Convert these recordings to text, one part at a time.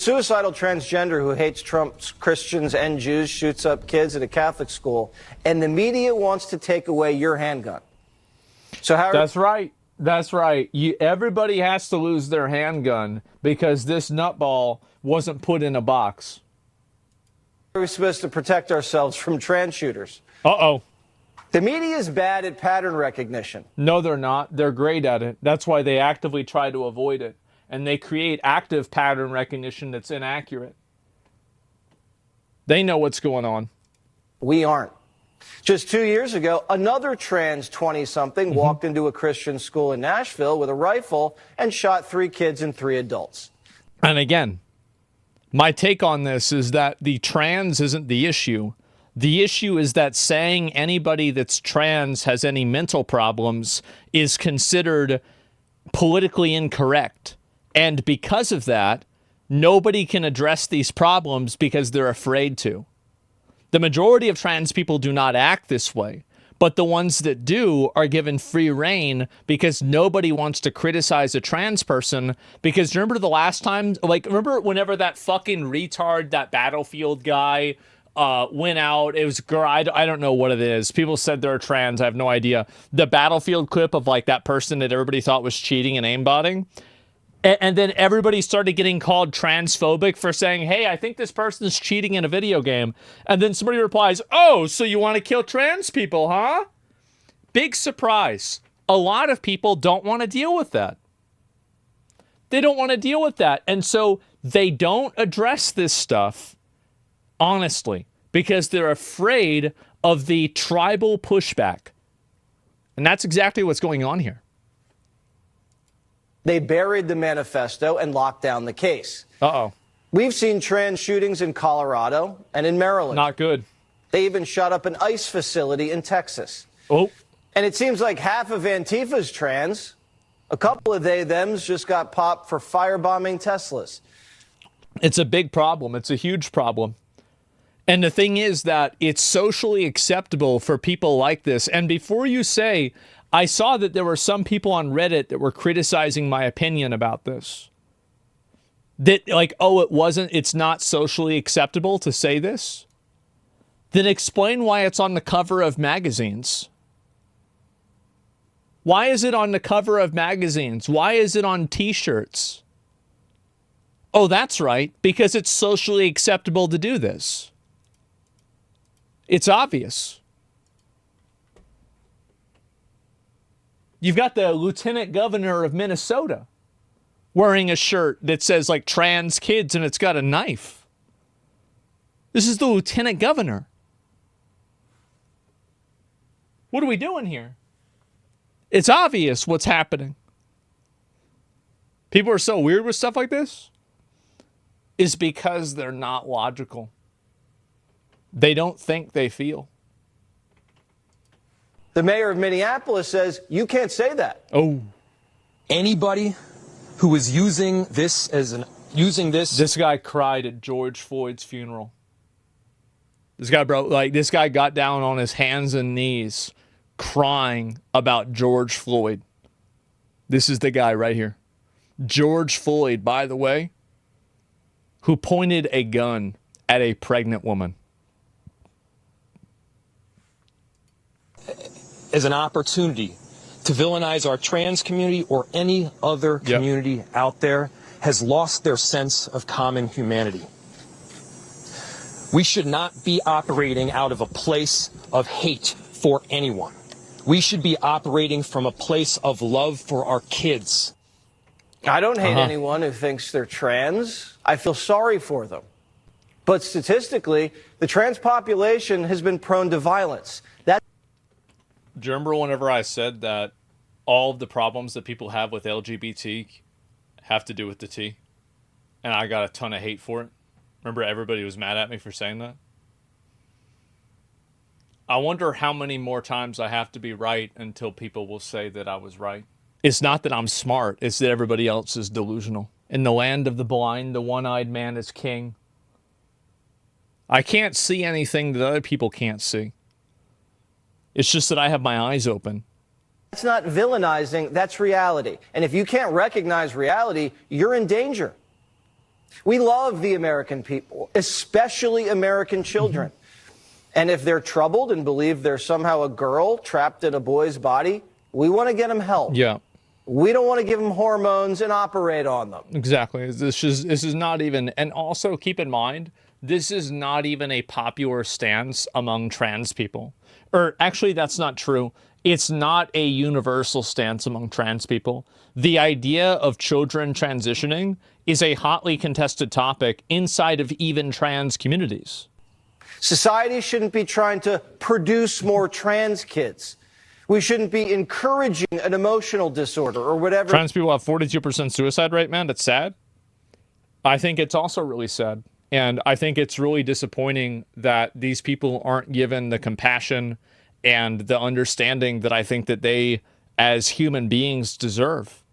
Suicidal transgender who hates Trump's Christians and Jews shoots up kids at a Catholic school, and the media wants to take away your handgun. So how? That's right. That's right. Everybody has to lose their handgun because this nutball wasn't put in a box. How are we supposed to protect ourselves from trans shooters? Uh-oh. The media is bad at pattern recognition. No, they're not. They're great at it. That's why they actively try to avoid it. And they create active pattern recognition that's inaccurate. They know what's going on. We aren't. Just 2 years ago, another trans 20-something walked into a Christian school in Nashville with a rifle and shot 3 kids and 3 adults. And again, my take on this is that the trans isn't the issue. The issue is that saying anybody that's trans has any mental problems is considered politically incorrect. And because of that, nobody can address these problems because they're afraid to. The majority of trans people do not act this way, but the ones that do are given free rein because nobody wants to criticize a trans person. Because remember the last time, remember whenever that fucking retard, that Battlefield guy went out, it was girl, I don't know what it is. People said they're trans, I have no idea. The Battlefield clip of like that person that everybody thought was cheating and aimbotting. And then everybody started getting called transphobic for saying, hey, I think this person's cheating in a video game. And then somebody replies, oh, so you want to kill trans people, huh? Big surprise. A lot of people don't want to deal with that. They don't want to deal with that. And so they don't address this stuff, honestly, because they're afraid of the tribal pushback. And that's exactly what's going on here. They buried the manifesto and locked down the case. Uh-oh. We've seen trans shootings in Colorado and in Maryland. Not good. They even shot up an ICE facility in Texas. Oh. And it seems like half of Antifa's trans. A couple of they-thems just got popped for firebombing Teslas. It's a big problem. It's a huge problem. And the thing is that it's socially acceptable for people like this. And before you say, I saw that there were some people on Reddit that were criticizing my opinion about this. That like, oh, it's not socially acceptable to say this. Then explain why it's on the cover of magazines. Why is it on the cover of magazines? Why is it on t-shirts? Oh, that's right, because it's socially acceptable to do this. It's obvious. You've got the lieutenant governor of Minnesota wearing a shirt that says like trans kids and it's got a knife. This is the lieutenant governor. What are we doing here? It's obvious what's happening. People are so weird with stuff like this. Is because they're not logical. They don't think, they feel. The mayor of Minneapolis says you can't say that. Oh. Anybody who is using this This guy cried at George Floyd's funeral. This guy got down on his hands and knees crying about George Floyd. This is the guy right here. George Floyd, by the way, who pointed a gun at a pregnant woman. as an opportunity to villainize our trans community or any other community out there has lost their sense of common humanity. We should not be operating out of a place of hate for anyone. We should be operating from a place of love for our kids. I don't hate anyone who thinks they're trans. I feel sorry for them. But statistically, the trans population has been prone to violence. Do you remember whenever I said that all of the problems that people have with LGBT have to do with the T? And I got a ton of hate for it. Remember, everybody was mad at me for saying that? I wonder how many more times I have to be right until people will say that I was right. It's not that I'm smart, it's that everybody else is delusional. In the land of the blind, the one-eyed man is king. I can't see anything that other people can't see. It's just that I have my eyes open. That's not villainizing, that's reality. And if you can't recognize reality, you're in danger. We love the American people, especially American children. And if they're troubled and believe there's somehow a girl trapped in a boy's body, we want to get them help. Yeah. We don't want to give them hormones and operate on them. Exactly. This is not even, and also keep in mind, this is not even a popular stance among trans people. Or actually, that's not true. It's not a universal stance among trans people. The idea of children transitioning is a hotly contested topic inside of even trans communities. Society shouldn't be trying to produce more trans kids. We shouldn't be encouraging an emotional disorder or whatever. Trans people have 42% suicide rate, man. That's sad. I think it's also really sad. And I think it's really disappointing that these people aren't given the compassion and the understanding that I think that they, as human beings, deserve.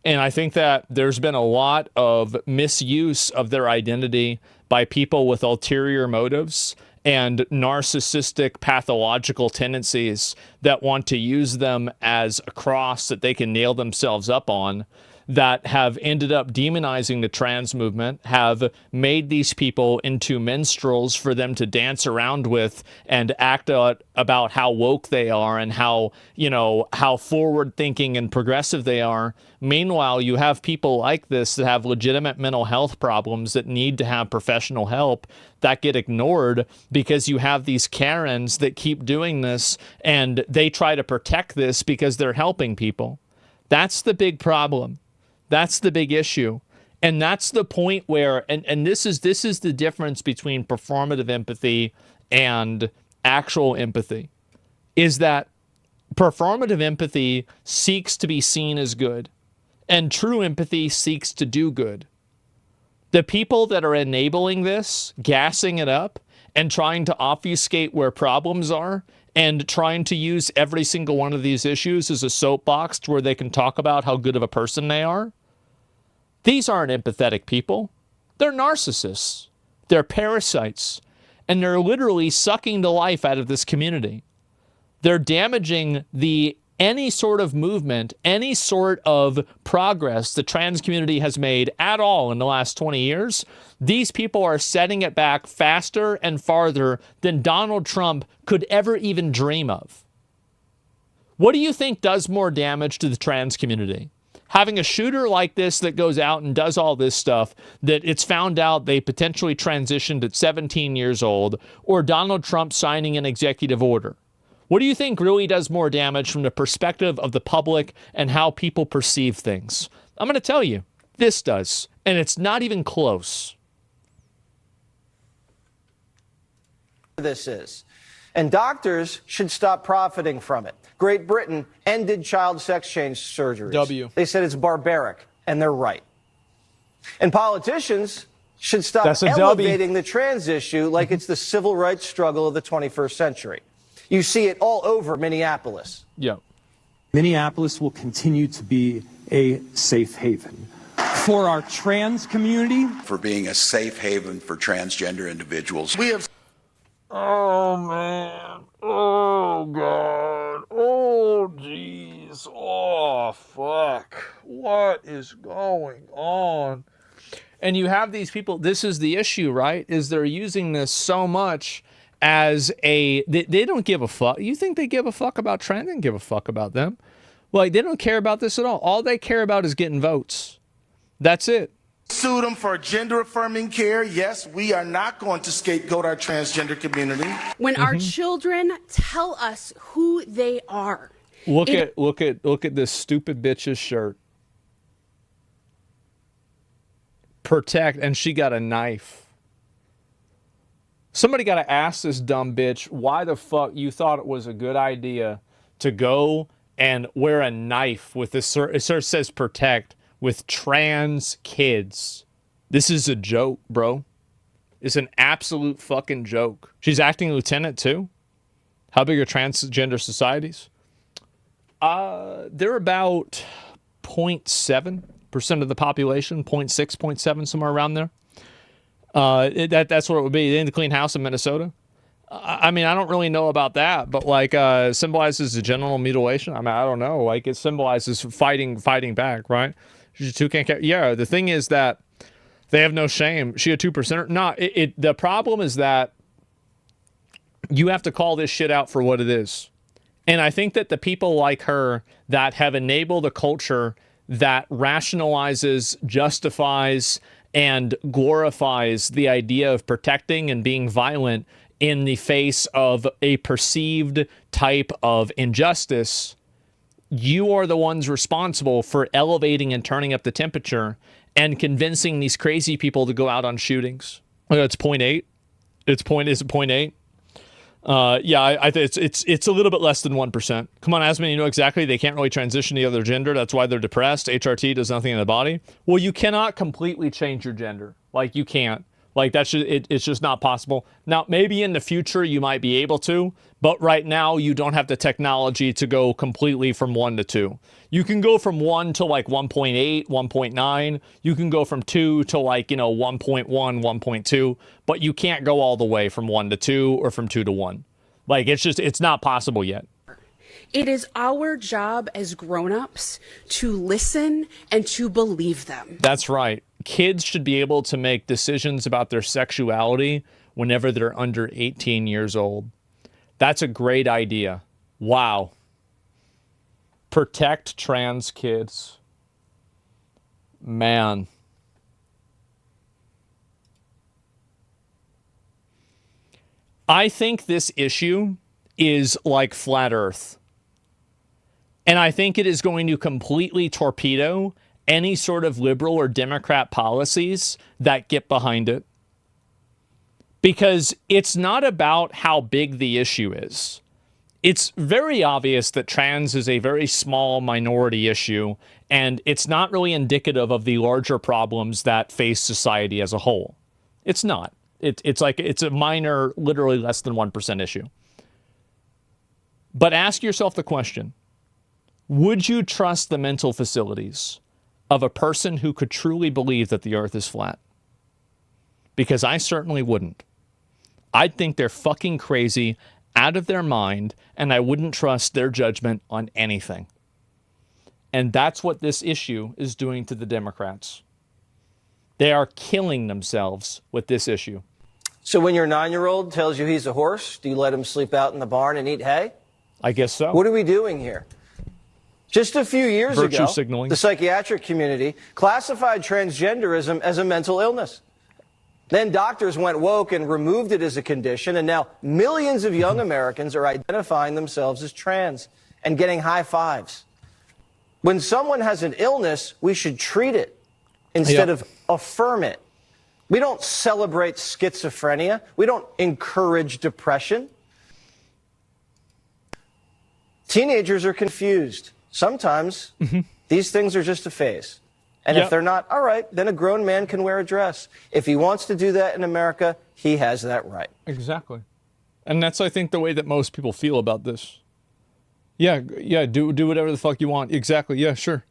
And I think that there's been a lot of misuse of their identity by people with ulterior motives and narcissistic pathological tendencies that want to use them as a cross that they can nail themselves up on, that have ended up demonizing the trans movement, have made these people into minstrels for them to dance around with and act out about how woke they are and how, you know, how forward thinking and progressive they are. Meanwhile, you have people like this that have legitimate mental health problems that need to have professional help that get ignored because you have these Karens that keep doing this and they try to protect this because they're helping people. That's the big problem. That's the big issue. And that's the point where, and this is the difference between performative empathy and actual empathy, is that performative empathy seeks to be seen as good, and true empathy seeks to do good. The people that are enabling this, gassing it up, and trying to obfuscate where problems are, and trying to use every single one of these issues as a soapbox to where they can talk about how good of a person they are, these aren't empathetic people. They're narcissists. They're parasites. And they're literally sucking the life out of this community. They're damaging any sort of movement, any sort of progress the trans community has made at all in the last 20 years. These people are setting it back faster and farther than Donald Trump could ever even dream of. What do you think does more damage to the trans community? Having a shooter like this that goes out and does all this stuff, that it's found out they potentially transitioned at 17 years old, or Donald Trump signing an executive order? What do you think really does more damage from the perspective of the public and how people perceive things? I'm going to tell you, this does, and it's not even close. This is. And doctors should stop profiting from it. Great Britain ended child sex change surgeries. They said it's barbaric, and they're right. And politicians should stop elevating the trans issue like it's the civil rights struggle of the 21st century. You see it all over Minneapolis. Yeah. Minneapolis will continue to be a safe haven for our trans community. For being a safe haven for transgender individuals. We have. Oh, man. Oh, God. Oh, jeez. Oh, fuck. What is going on? And you have these people, this is the issue, right? Is they're using this so much as they don't give a fuck. You think they give a fuck about trans? They don't give a fuck about them. Like, they don't care about this at all. All they care about is getting votes. That's it. Sue them for gender-affirming care. Yes, we are not going to scapegoat our transgender community. When our children tell us who they are. Look at this stupid bitch's shirt. Protect, and she got a knife. Somebody got to ask this dumb bitch why the fuck you thought it was a good idea to go and wear a knife with this. It says protect with trans kids. This is a joke, bro. It's an absolute fucking joke. She's acting lieutenant too. How big are transgender societies? They're about 0.7% of the population, 0.6, 0.7, somewhere around there. That's what it would be in the clean house in Minnesota. I mean, I don't really know about that, but like symbolizes a genital mutilation. I mean, I don't know. Like it symbolizes fighting back, right? Yeah, the thing is that They have no shame. She a 2%er? No, the problem is that you have to call this shit out for what it is. And I think that the people like her that have enabled a culture that rationalizes, justifies, and glorifies the idea of protecting and being violent in the face of a perceived type of injustice, you are the ones responsible for elevating and turning up the temperature and convincing these crazy people to go out on shootings. It's 0.8. Is it 0.8? Yeah, I think it's a little bit less than 1%. Come on, Asman, you know exactly. They can't really transition to the other gender. That's why they're depressed. HRT does nothing in the body. Well, you cannot completely change your gender. Like, you can't. Like, it's just not possible. Now, maybe in the future you might be able to, but right now you don't have the technology to go completely from 1 to 2. You can go from 1 to like 1.8, 1.9. You can go from 2 to like, 1.1, 1.2, but you can't go all the way from 1 to 2 or from 2 to 1. Like, it's not possible yet. It is our job as grown-ups to listen and to believe them. That's right. Kids should be able to make decisions about their sexuality whenever they're under 18 years old. That's a great idea. Wow. Protect trans kids. Man. I think this issue is like flat Earth. And I think it is going to completely torpedo any sort of liberal or Democrat policies that get behind it. Because it's not about how big the issue is. It's very obvious that trans is a very small minority issue, and it's not really indicative of the larger problems that face society as a whole. It's not. It's a minor, literally less than 1% issue. But ask yourself the question, would you trust the mental facilities of a person who could truly believe that the earth is flat? Because I certainly wouldn't. I'd think they're fucking crazy, out of their mind, and I wouldn't trust their judgment on anything. And that's what this issue is doing to the Democrats. They are killing themselves with this issue. So when your 9-year-old tells you he's a horse, do you let him sleep out in the barn and eat hay? I guess so. What are we doing here? Just a few years ago, signaling. The psychiatric community classified transgenderism as a mental illness. Then doctors went woke and removed it as a condition, and now millions of young Americans are identifying themselves as trans and getting high fives. When someone has an illness, we should treat it instead of affirm it. We don't celebrate schizophrenia. We don't encourage depression. Teenagers are confused. Sometimes these things are just a phase. And if they're not, all right, then a grown man can wear a dress. If he wants to do that in America, he has that right. Exactly. And that's, I think, the way that most people feel about this. Yeah, do whatever the fuck you want. Exactly, yeah, sure.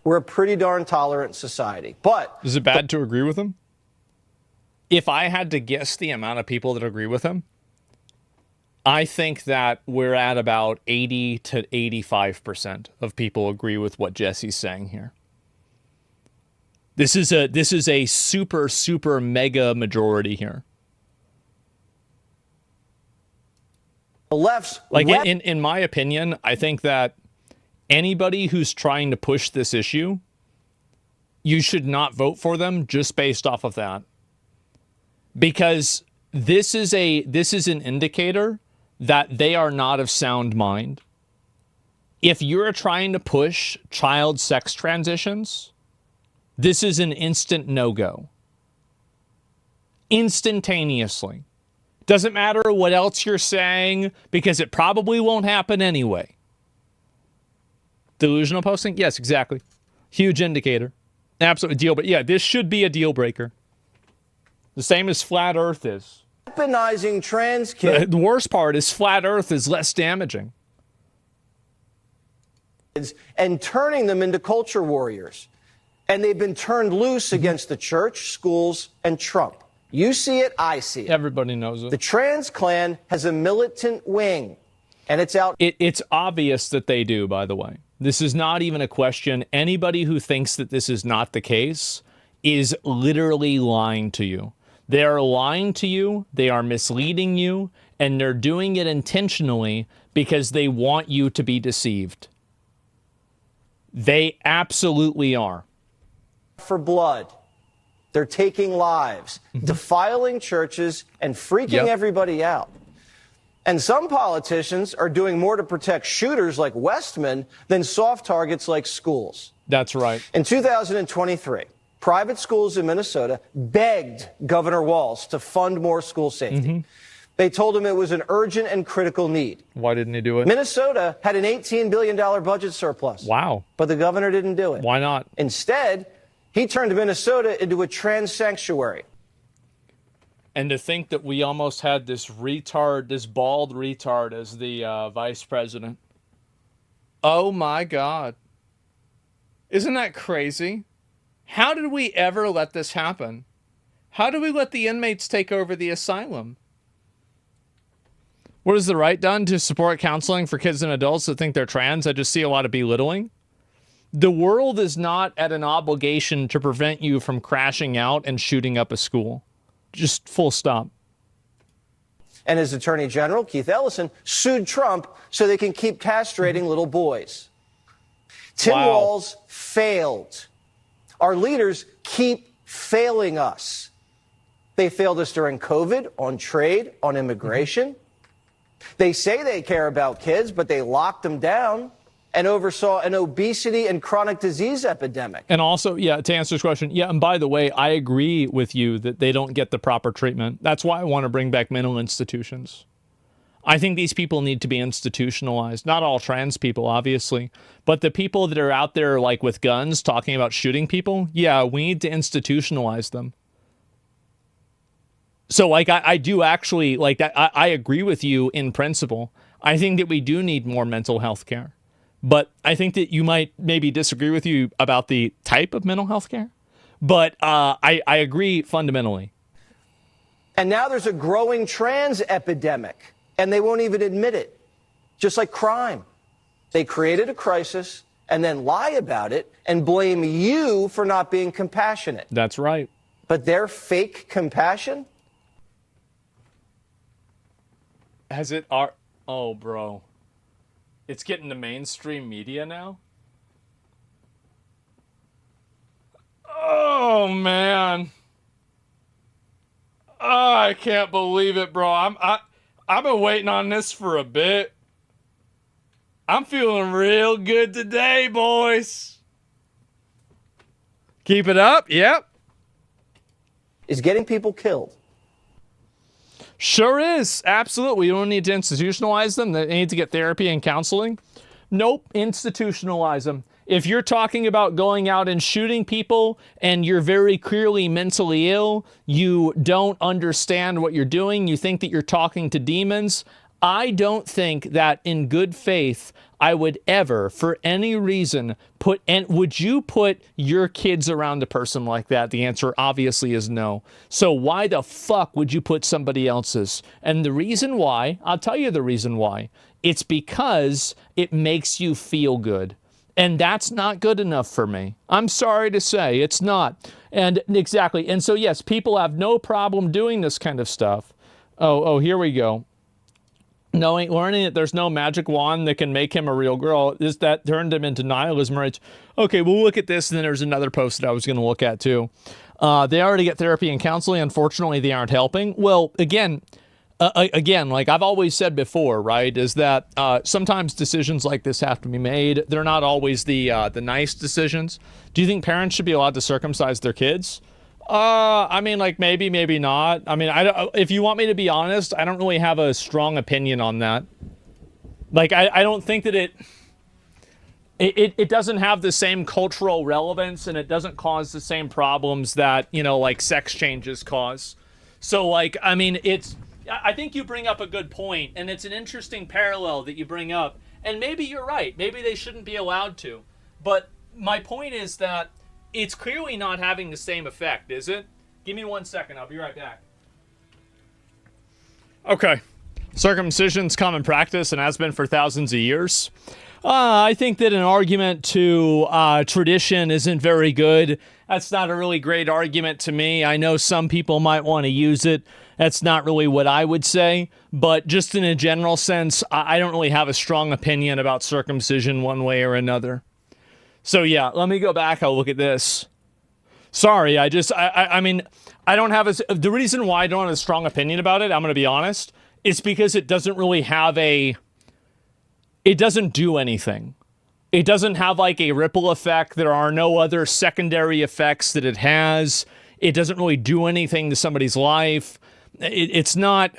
We're a pretty darn tolerant society. But is it bad to agree with him? If I had to guess the amount of people that agree with him, I think that we're at about 80 to 85% of people agree with what Jesse's saying here. This is a super, super mega majority here. The left's like in my opinion, I think that anybody who's trying to push this issue, you should not vote for them just based off of that. Because this is an indicator that they are not of sound mind. If you're trying to push child sex transitions, this is an instant no-go. Instantaneously. Doesn't matter what else you're saying, because it probably won't happen anyway. Delusional posting? Yes, exactly. Huge indicator. Absolute deal. But yeah, this should be a deal breaker. The same as flat Earth is. Weaponizing trans kids. The worst part is flat Earth is less damaging. And turning them into culture warriors. And they've been turned loose against the church, schools, and Trump. You see it, I see it. Everybody knows it. The trans clan has a militant wing, and it's out. It's obvious that they do, by the way. This is not even a question. Anybody who thinks that this is not the case is literally lying to you. They are lying to you, they are misleading you, and they're doing it intentionally because they want you to be deceived. They absolutely are. For blood. They're taking lives, defiling churches, and freaking everybody out. And some politicians are doing more to protect shooters like Westman than soft targets like schools. That's right. In 2023, private schools in Minnesota begged Governor Walz to fund more school safety. They told him it was an urgent and critical need. Why didn't he do it? Minnesota had an $18 billion budget surplus. Wow. But the governor didn't do it. Why not? Instead, he turned Minnesota into a trans sanctuary. And to think that we almost had this retard, this bald retard as the vice president. Oh my God. Isn't that crazy? How did we ever let this happen? How did we let the inmates take over the asylum? What has the right done to support counseling for kids and adults that think they're trans? I just see a lot of belittling. The world is not at an obligation to prevent you from crashing out and shooting up a school. Just full stop. And his attorney general, Keith Ellison, sued Trump so they can keep castrating little boys. Tim Walz failed. Our leaders keep failing us. They failed us during COVID, on trade, on immigration. They say they care about kids, but they locked them down and oversaw an obesity and chronic disease epidemic. And also, to answer this question, and by the way, I agree with you that they don't get the proper treatment. That's why I want to bring back mental institutions. I think these people need to be institutionalized. Not all trans people, obviously, but the people that are out there like with guns talking about shooting people, we need to institutionalize them. So I do actually like that. I agree with you in principle. I think that we do need more mental health care. But I think that you might maybe disagree with you about the type of mental health care. But I agree fundamentally. And now there's a growing trans epidemic, and they won't even admit it. Just like crime. They created a crisis and then lie about it and blame you for not being compassionate. That's right. But their fake compassion? Oh, bro. It's getting the mainstream media now? Oh, man. Oh, I can't believe it, bro. I've been waiting on this for a bit. I'm feeling real good today, boys. Keep it up. Yep. Is getting people killed. Sure is. Absolutely. You don't need to institutionalize them. They need to get therapy and counseling. Nope. Institutionalize them. If you're talking about going out and shooting people and you're very clearly mentally ill, you don't understand what you're doing, you think that you're talking to demons, I don't think that in good faith I would ever, for any reason, would you put your kids around a person like that? The answer obviously is no. So why the fuck would you put somebody else's? And the reason why, I'll tell you the reason why. It's because it makes you feel good. And that's not good enough for me. I'm sorry to say, it's not. And exactly. And so, yes, people have no problem doing this kind of stuff. Oh, here we go. Learning that there's no magic wand that can make him a real girl, is that turned him into nihilism, right? Okay, we'll look at this, and then there's another post that I was going to look at, too. They already get therapy and counseling. Unfortunately, they aren't helping. Well, again, like I've always said before, right, is that sometimes decisions like this have to be made. They're not always the nice decisions. Do you think parents should be allowed to circumcise their kids? I mean, like maybe not. I mean, if you want me to be honest, I don't really have a strong opinion on that. Like, I don't think that it doesn't have the same cultural relevance, and it doesn't cause the same problems that, like sex changes cause. So, like, I mean, I think you bring up a good point, and it's an interesting parallel that you bring up. And maybe you're right. Maybe they shouldn't be allowed to. But my point is that it's clearly not having the same effect, is it? Give me 1 second. I'll be right back. Okay. Circumcision's common practice and has been for thousands of years. I think that an argument to tradition isn't very good. That's not a really great argument to me. I know some people might want to use it. That's not really what I would say. But just in a general sense, I don't really have a strong opinion about circumcision one way or another. So yeah, let me go back. I'll look at this. Sorry, I mean, I don't have the reason why I don't have a strong opinion about it, I'm going to be honest, is because it doesn't really have it doesn't do anything. It doesn't have like a ripple effect. There are no other secondary effects that it has. It doesn't really do anything to somebody's life. It's not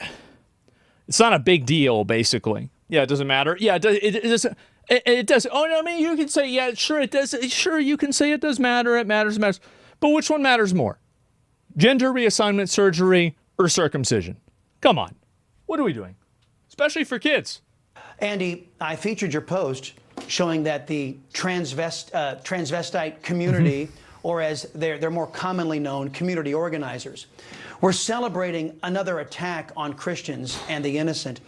a big deal, basically. Yeah, it doesn't matter. Yeah, it does. Oh, no, I mean, you can say, yeah, sure, it does. Sure, you can say it does matter. It matters. But which one matters more? Gender reassignment surgery or circumcision? Come on. What are we doing? Especially for kids. Andy, I featured your post showing that the transvestite community, or as they're more commonly known, community organizers, were celebrating another attack on Christians and the innocent.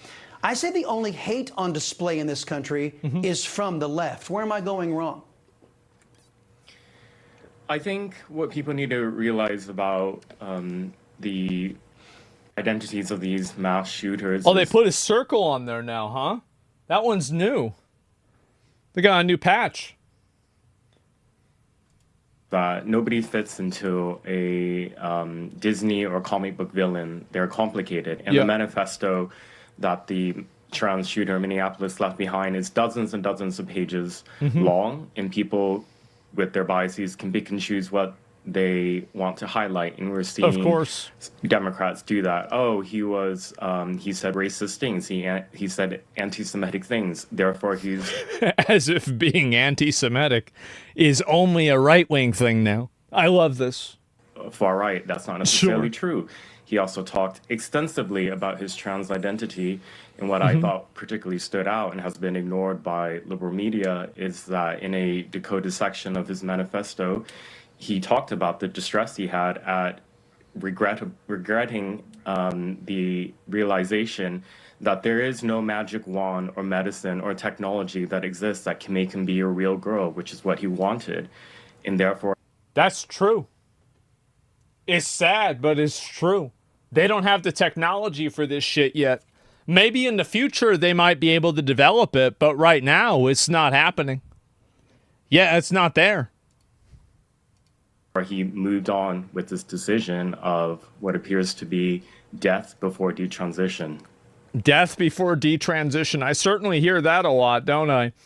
I say the only hate on display in this country is from the left. Where am I going wrong? I think what people need to realize about the identities of these mass shooters. Oh, they put a circle on there now, huh? That one's new. They got a new patch. That nobody fits into a Disney or comic book villain. They're complicated. And the manifesto that the trans shooter in Minneapolis left behind is dozens and dozens of pages long, and people with their biases can pick and choose what they want to highlight, and we're seeing, of course, Democrats do that. Oh, he said racist things. He said anti-Semitic things. Therefore, he's as if being anti-Semitic is only a right-wing thing now. I love this. Far right. That's not necessarily true. He also talked extensively about his trans identity, and what I thought particularly stood out and has been ignored by liberal media is that in a decoded section of his manifesto, he talked about the distress he had at regretting the realization that there is no magic wand or medicine or technology that exists that can make him be a real girl, which is what he wanted. And therefore... That's true. It's sad, but it's true. They don't have the technology for this shit yet. Maybe in the future they might be able to develop it, but right now it's not happening. Yeah, it's not there. He moved on with this decision of what appears to be death before detransition. Death before detransition. I certainly hear that a lot, don't I?